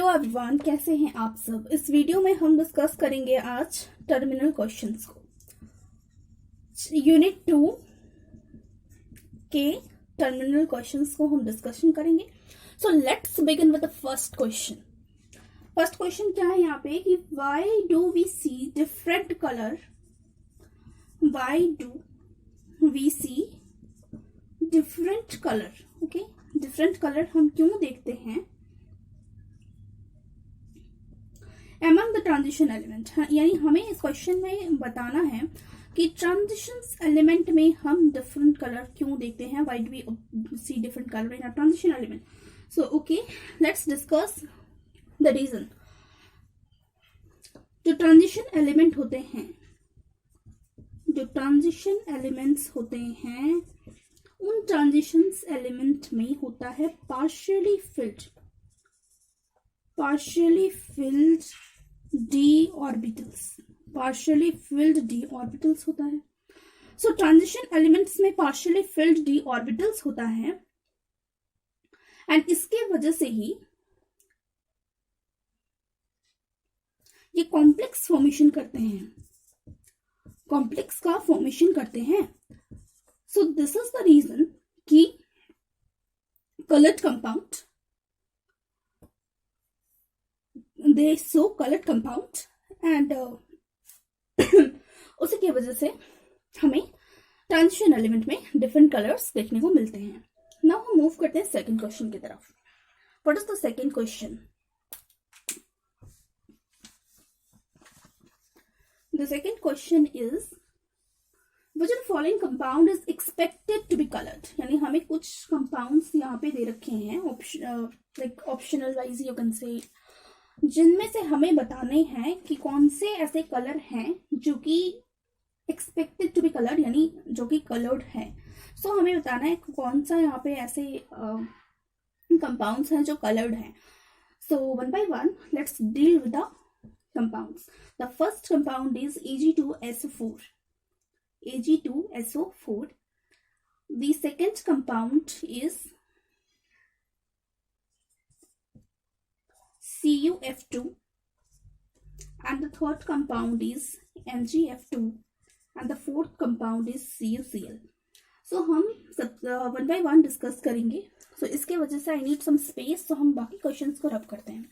Hello everyone, कैसे हैं आप सब। इस वीडियो में हम डिस्कस करेंगे आज टर्मिनल क्वेश्चंस को। यूनिट 2 के टर्मिनल क्वेश्चंस को हम डिस्कशन करेंगे। So let's begin with the first question. First question क्या है यहाँ पे कि why do we see different colour, why do we see different colour. Okay, different colour हम क्यों देखते हैं among the transition element। यानी हमें इस क्वेश्चन में बताना है कि ट्रांजिशन एलिमेंट में हम डिफरेंट कलर क्यों देखते हैं। Why do we see different colour in a transition element. So okay, let's discuss the reason. जो ट्रांजिशन एलिमेंट होते हैं, जो ट्रांजिशन एलिमेंट्स होते हैं, उन ट्रांजिशन एलिमेंट में होता है partially filled d orbitals. Partially filled d orbitals होता है। सो ट्रांजिशन एलिमेंट्स में पार्शियली फिल्ड d ऑर्बिटल्स होता है एंड इसके वजह से ही ये कॉम्प्लेक्स फॉर्मेशन करते हैं, कॉम्प्लेक्स का फॉर्मेशन करते हैं। So this is the reason कि coloured compound, they show colored compound and उसी की वजह से हमें ट्रांजिशन एलिमेंट में डिफरेंट कलर्स देखने को मिलते हैं। नाउ हम मूव करते हैं सेकंड क्वेश्चन की तरफ। What is the second question? The second question is which of the following compound is expected to be colored। यानी हमें कुछ कंपाउंड्स यहाँ पे दे रखे हैं like optional wise you can say, जिनमें से हमें बताने हैं कि कौन से ऐसे कलर हैं जो कि एक्सपेक्टेड टू बी कलर्ड, यानी जो कि कलर्ड है। सो हमें बताना है कौन सा यहाँ पे ऐसे कंपाउंड्स हैं जो कलर्ड हैं। So one by one let's deal with the compounds. The first compound is Ag2SO4। Ag2SO4। The second compound is CuF2 and the third compound is MgF2 and the fourth compound is CuCl। so हम one by one discuss करेंगे। so इसके वजह से I need some space, तो हम बाकी questions को रब करते हैं।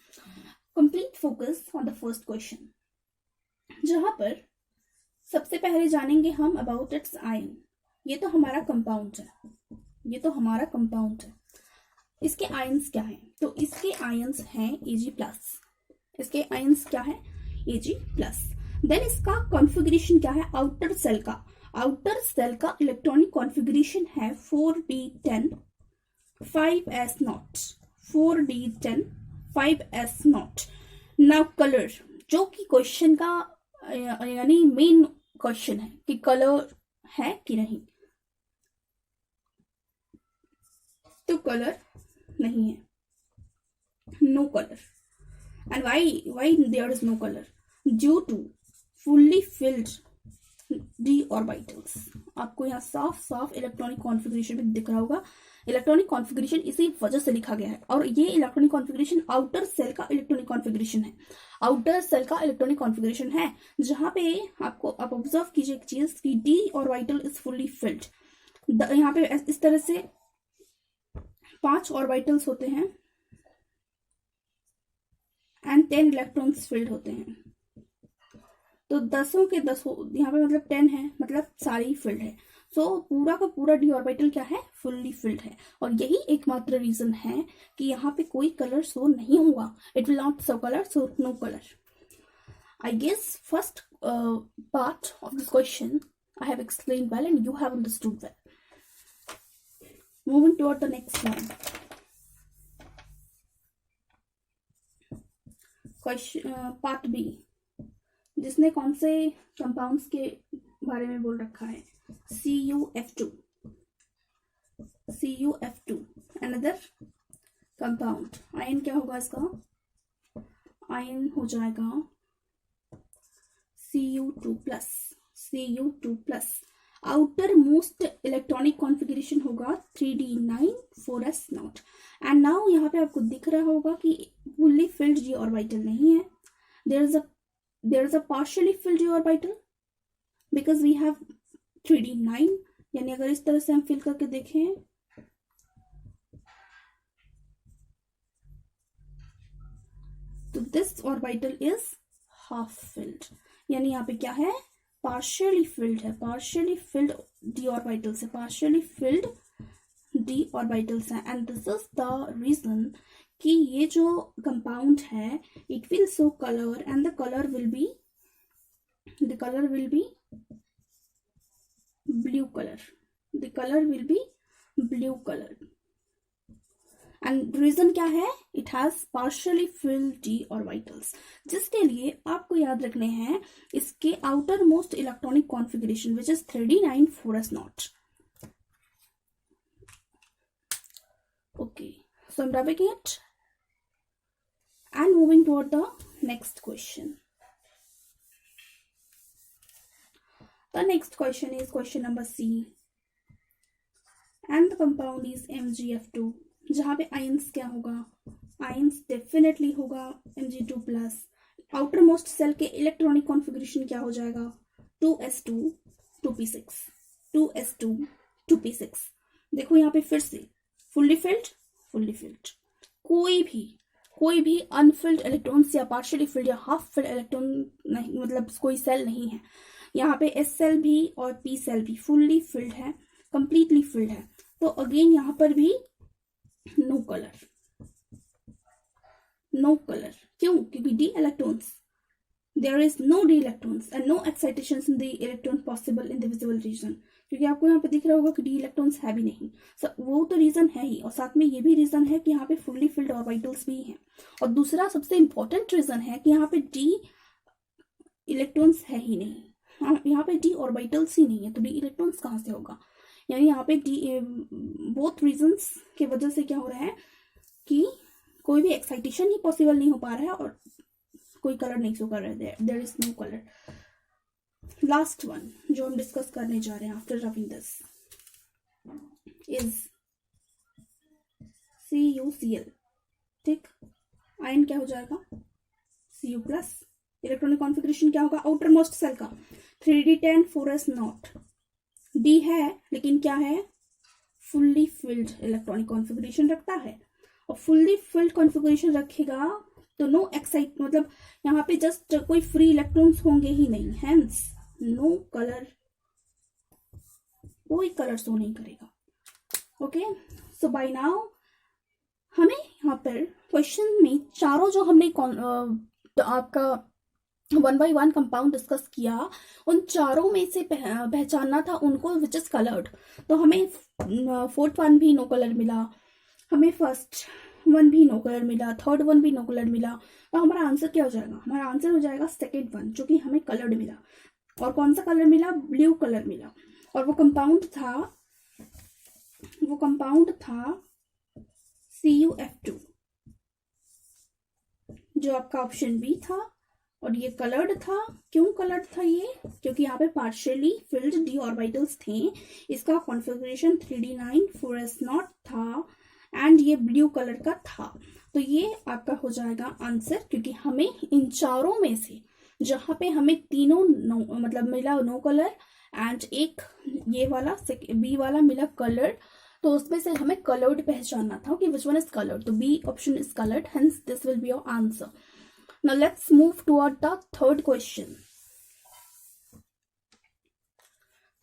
Complete focus on the first question, जहां पर सबसे पहले जानेंगे हम अबाउट इट्स आयन। ये तो हमारा कंपाउंड है, ये तो हमारा कंपाउंड है। इसके आयंस क्या हैं? तो इसके आयंस हैं Ag+। इसके आयंस क्या है? Ag+। देन इसका कॉन्फ़िगरेशन क्या है? आउटर सेल का, आउटर सेल का इलेक्ट्रॉनिक कॉन्फ़िगरेशन है 4d10 5s0, 4d10 5s0। Now colour, जो कि क्वेश्चन का यानी मेन क्वेश्चन है कि कलर है कि नहीं। तो कलर नहीं है, no colour. And why there is no colour? Due to fully filled d orbitals. आपको यहाँ साफ साफ इलेक्ट्रॉनिक कॉन्फ़िगरेशन भी दिख रहा होगा। इलेक्ट्रॉनिक कॉन्फ़िगरेशन इसी वजह से लिखा गया है, और ये इलेक्ट्रॉनिक कॉन्फ़िगरेशन आउटर सेल का इलेक्ट्रॉनिक कॉन्फ़िगरेशन है, आउटर सेल का इलेक्ट्रॉनिक कॉन्फ़िगरेशन है, जहां पे आपको आप ऑब्जर्व कीजिए एक चीज कि d orbital is fully filled. यहाँ पे इस तरह से 5 ऑर्बिटल्स होते हैं एंड 10 इलेक्ट्रॉन्स फिल्ड होते हैं। तो 10 के 10 यहाँ पे मतलब 10 है, मतलब सारी फिल्ड है। सो पूरा का पूरा d ऑर्बिटल क्या है? फुल्ली फिल्ड है। और यही एकमात्र रीजन है कि यहाँ पे कोई कलर शो नहीं होगा। It will not show colour, so no colour. I guess first part of this question I have explained well and you have understood well. Moving toward the next one. Question part B, जिसने कौन से compounds के बारे में बोल रखा है? CuF2। CuF2 another compound. Ion क्या होगा इसका? आयन हो जाएगा Cu2+। Cu2+। Outer most electronic configuration होगा 3d9 4s0। एंड नाउ यहाँ पे आपको दिख रहा होगा कि फुल्ली फिल्ड d ऑर्बिटल नहीं है. there is a partially filled d orbital because we have 3d9. यानी अगर इस तरह से हम फिल करके देखें तो this orbital is half filled. यानी यहाँ पे क्या है, पार्शियली फिल्ड है. पार्शियली फिल्ड d ऑर्बिटल्स है, पार्शियली फिल्ड d ऑर्बिटल्स है. And this is the reason कि ये जो कंपाउंड है it will show colour and the colour will be blue color. The color will be blue color. And reason क्या है, it has partially filled d orbitals. जिसके लिए आपको याद रखने हैं इसके outermost electronic configuration which is 3d9 4s0. Okay, so I'm rubbing it and moving toward the next question. The next question is question number C. And the compound is MgF2. जहाँ पे ions क्या होगा, ions definitely होगा Mg2+. Outer most shell के electronic configuration क्या हो जाएगा, 2s2 2p6, 2s2 2p6. देखो यहाँ पे फिर से फुल्ली फिल्ड. कोई भी अनफिल्ड इलेक्ट्रॉन्स या पार्शियली फिल्ड या हाफ फिल्ड इलेक्ट्रॉन नहीं, मतलब कोई सेल नहीं है. यहाँ पे एस सेल भी और पी सेल भी फुल्ली फिल्ड है, कंप्लीटली फिल्ड है. तो अगेन यहाँ पर भी नो कलर. क्यों, क्योंकि d electrons, there is no d electrons and no excitation in the electron possible in the visible region. क्योंकि आपको यहाँ पे दिख रहा होगा कि डी इलेक्ट्रॉन्स है भी नहीं. वो तो रीजन है ही, और साथ में ये भी रीजन है कि यहाँ पे फुल्ली फिल्ड ऑर्बिटल्स भी हैं. और दूसरा सबसे इंपॉर्टेंट रीजन है कि यहाँ पे डी इलेक्ट्रॉन्स है ही नहीं. हाँ, यहाँ पे डी ऑर्बिटल्स ही नहीं है, तो डी इलेक्ट्रॉन्स कहाँ से होगा. यानी यहाँ पे डी बोथ रीजंस के वजह से क्या हो रहा है कि कोई भी एक्साइटेशन ही पॉसिबल नहीं हो पा रहा है और कोई कलर नहीं शो कर रहा है. There is no colour. Last one जो हम डिस्कस करने जा रहे हैं after rubbing this is CuCl. ठीक, आयन क्या हो जाएगा, Cu+. इलेक्ट्रॉनिक कॉन्फ़िगरेशन क्या होगा आउटर मोस्ट सेल का, 3d10 4s0. डी है लेकिन क्या है, फुल्ली फिल्ड इलेक्ट्रॉनिक कॉन्फ़िगरेशन रखता है. और फुल्ली फिल्ड कॉन्फ़िगरेशन रखेगा तो नो एक्साइट, मतलब यहाँ पे जस्ट कोई फ्री इलेक्ट्रॉन्स होंगे ही नहीं. हेंस नो कलर, कोई कलर शो नहीं करेगा. ओके, सो बाय नाउ हमें यहाँ पर क्वेश्चन में चारों जो हमने आपका 1 by 1 कंपाउंड डिस्कस किया, उन चारों में से पहचानना था उनको विच इज कलर्ड. तो हमें फोर्थ वन भी नो कलर मिला, हमें फर्स्ट वन भी नो कलर मिला, थर्ड वन भी नो कलर मिला. तो हमारा आंसर क्या हो जाएगा, हमारा आंसर हो जाएगा सेकेंड वन, जो कि हमें कलर्ड मिला. और कौन सा कलर मिला, ब्लू कलर मिला. और वो कंपाउंड था CuF2 जो आपका ऑप्शन बी था. और ये कलर्ड था. क्यों कलर्ड था ये, क्योंकि यहाँ पे पार्शियली फिल्ड डी ऑर्बिटल्स थे. इसका कॉन्फ़िगरेशन 3d9 4s0 था एंड ये ब्लू कलर का था. तो ये आपका हो जाएगा आंसर, क्योंकि हमें इन चारों में से जहाँ पे हमें तीनों मतलब मिला नो कलर एंड एक ये वाला बी वाला मिला कलर, तो उसमें से हमें कलर्ड पहचानना था कि विच वन इज कलर्ड. तो B option is coloured, hence this will be your answer. Now let's move toward the third question.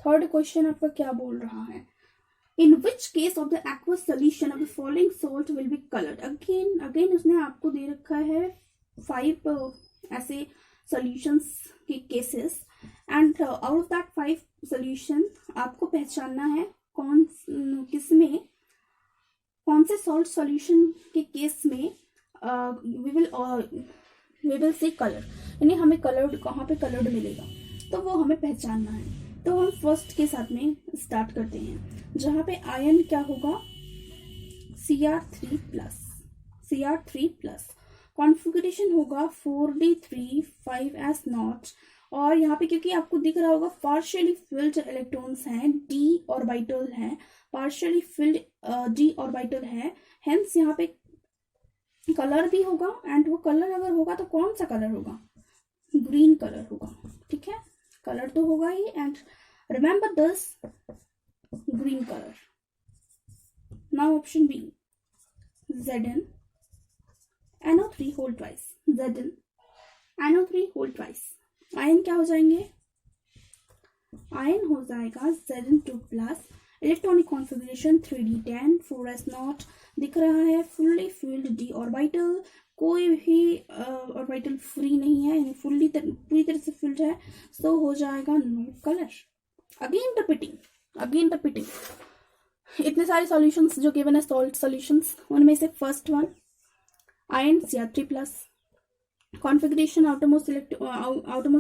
Third question आपका क्या बोल रहा है, in which case of the aqueous solution of the following salt will be colored. Again उसने आपको दे रखा है 5 ऐसे solutions के cases and out of that 5 solution आपको पहचानना है किसमें कौन से salt solution के केस में we will see color. यानी हमें कलर्ड कहाँ पे कलर्ड मिलेगा तो वो हमें पहचानना है. तो हम फर्स्ट के साथ में स्टार्ट करते हैं, जहाँ पे आयन क्या होगा, Cr3+. कॉन्फ़िगरेशन होगा 4d3 5s0. और यहाँ पे क्योंकि आपको दिख रहा होगा पार्शियली फिल्ड इलेक्ट्रॉन्स हैं, d ऑर्बिटल है, पार्शियली फिल्ड d ऑर्बिटल है, हेंस यहाँ पे कलर भी होगा, एंड वो कलर अगर होगा तो कौन सा कलर होगा, ग्रीन कलर होगा, ठीक है, कलर तो होगा ही, and remember this, green colour. Now option B, Zn NO3 whole twice, Zn NO3 whole twice. Ion क्या हो जाएंगे, आयन हो जाएगा Zn2 plus, electronic configuration 3d10 4s0 दिख रहा है, फुल्ली फिल्ड d ऑर्बिटल, कोई भी ऑर्बिटल फ्री नहीं है, यानी पूरी तरह से फिल्ड है, सो हो जाएगा नो कलर. अगेन रिपीटिंग इतने सारे सॉल्यूशंस जो गिवन है, सॉल्ट सॉल्यूशंस, उनमें से first one ion Cr3 plus, configuration outermost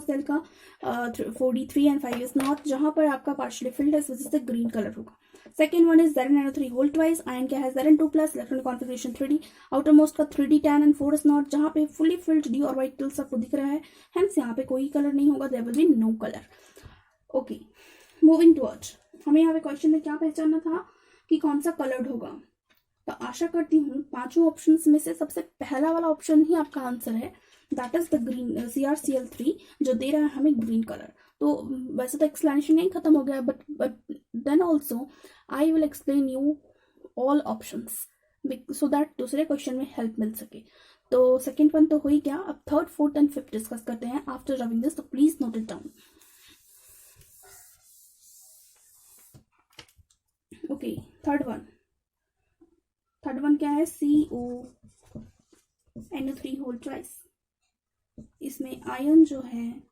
shell का 4d3 एंड 5s0, जहां पर आपका पार्शियली फिल्ड है, इस वजह से ग्रीन कलर होगा. Second one is Zn NO3 whole twice, ion क्या है Zn2 plus, electronic configuration 3d, outermost का 3d10 एंड 4s0, जहां पे फुली फिल्ड d ऑर्बिटल्स आपको दिख रहा है, हेंस यहाँ पे कोई कलर नहीं होगा, there will be no colour. Okay, moving toward, हमें यहाँ पे क्वेश्चन में क्या पहचानना था कि कौन सा कलर्ड होगा. तो आशा करती हूँ पांचों ऑप्शंस में से सबसे पहला वाला ऑप्शन ही आपका आंसर है, that is the green CrCl3, जो दे रहा है हमें ग्रीन कलर. तो वैसे तो एक्सप्लेनेशन यही खत्म हो गया, but then also I will explain you all options so that दूसरे क्वेश्चन में हेल्प मिल सके. तो सेकेंड वन तो हो ही गया, अब third, fourth and fifth discuss करते हैं आफ्टर रविंग दिस, तो please note it down. Okay, third one क्या है, CONO3 होल ट्वाइस. इसमें आयन जो है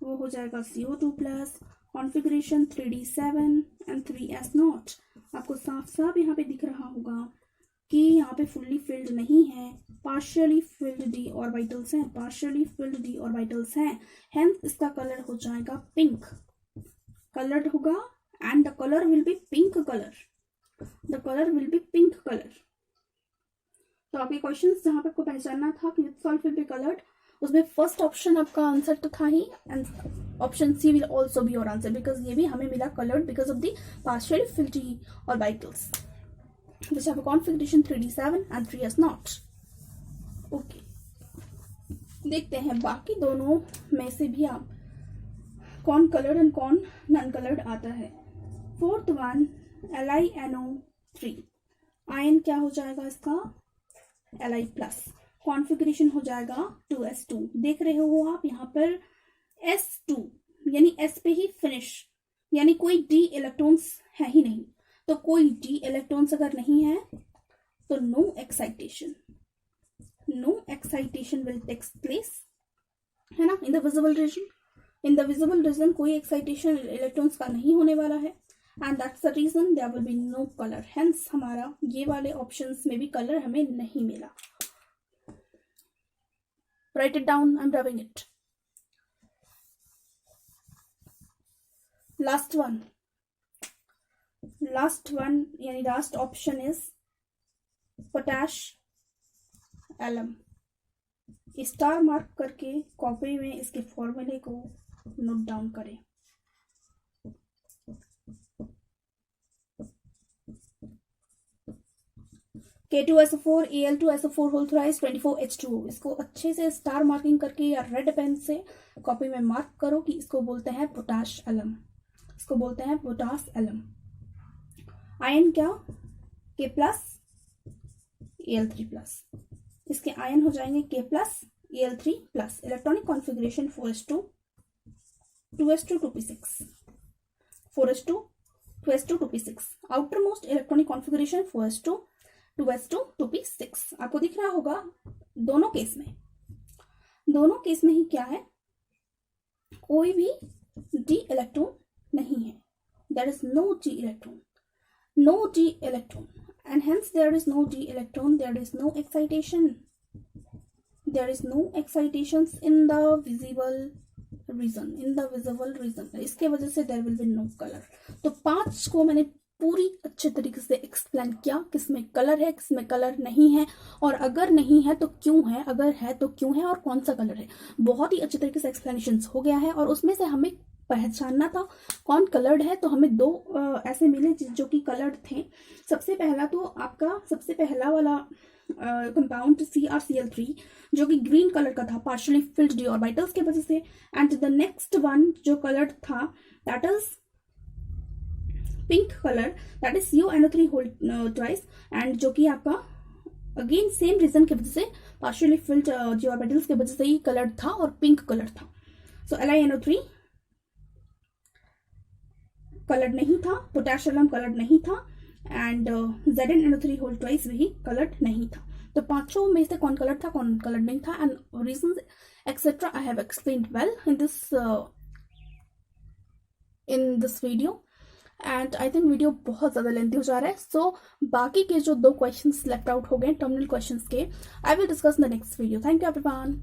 वो हो जाएगा CO2 plus, configuration 3d7 and 3s0. आपको साफ साफ यहाँ पे दिख रहा होगा कि यहाँ पे फुल्ली फिल्ड नहीं है, पार्शियली फिल्ड d ऑर्बिटल्स हैं, हेंस इसका कलर हो जाएगा पिंक कलर्ड होगा, and the colour will be pink colour. तो आपके क्वेश्चंस जहां पे आपको पहचानना था कि सॉल्ट विल बी कलर्ड, उसमें फर्स्ट ऑप्शन आपका आंसर तो था ही, and option C will also be your answer, because ये भी हमें मिला coloured because of the partially filled orbitals which have a configuration 3d7 and 3s0. Okay, देखते हैं बाकी दोनों में से भी आप कौन कलर्ड एंड कौन नॉन कलर्ड आता है. फोर्थ वन LiNO3, आयन क्या हो जाएगा इसका Li प्लस, कॉन्फ़िगरेशन हो जाएगा 2s2. देख रहे हो आप यहाँ पर s2 यानी s पे ही फिनिश, यानी कोई d इलेक्ट्रॉन्स है ही नहीं. तो कोई d इलेक्ट्रॉन्स अगर नहीं है तो no excitation will take place, है ना, इन द विजिबल रीजन कोई एक्साइटेशन इलेक्ट्रॉन्स का नहीं होने वाला है, and that's the reason there will be no colour. Hence हमारा ये वाले ऑप्शंस में भी कलर हमें नहीं मिला. Write it down, I am rubbing it. Last one यानी last option is potash alum. Star mark करके कॉपी में इसके फॉर्मूले को नोट डाउन करें. K2SO4 Al2SO4 whole thrice 24H2O. इसको अच्छे से स्टार मार्किंग करके या रेड पेन से कॉपी में मार्क करो कि इसको बोलते हैं पोटाश एलम. आयन क्या, K प्लस Al3 प्लस. इसके आयन हो जाएंगे K plus Al3 plus. Electronic configuration 4s2 2s2 2p6 4s2 2s2 2p6. Outer most electronic configuration 4s2 2s2 2p6. आपको दिख रहा होगा दोनों केस में ही क्या है, कोई भी d इलेक्ट्रॉन नहीं है. there is no d electron and hence there is no d electron, there is no excitations in the visible region. इसके वजह से there will be no color. तो 5 को मैंने पूरी अच्छे तरीके से एक्सप्लेन किया, किसमें कलर है, किसमें कलर नहीं है, और अगर नहीं है तो क्यों है, अगर है तो क्यों है, और कौन सा कलर है. बहुत ही अच्छे तरीके से एक्सप्लेनेशन हो गया है, और उसमें से हमें पहचानना था कौन कलर्ड है. तो हमें 2 ऐसे मिले जो कि कलर्ड थे. सबसे पहला वाला कंपाउंड CrCl3 जो कि ग्रीन कलर का था पार्शियली फिल्ड डी ऑर्बिटल्स के वजह से, एंड द नेक्स्ट वन जो कलर था that is pink colour, that is CuNO3 whole twice, and जो कि आपका अगेन सेम रीजन की वजह से पार्शियली फिल्ड जी ऑर्बिटल्स की वजह से ही कलर था और पिंक कलर था। सो LiNO3 कलर्ड नहीं था, पोटेशियम कलर्ड नहीं था, एंड ZnNO3 होल ट्वाइस भी कलर्ड नहीं था। तो पांचों में से कौन कलर था कौन कलर नहीं था, and reasons etcetera I have explained well in this video, and I think video बहुत ज़्यादा लेंथी हो जा रहा है। सो बाकी के जो 2 क्वेश्चंस लेफ्ट आउट हो गए टर्मिनल क्वेश्चंस के, I will discuss in the next video. Thank you everyone.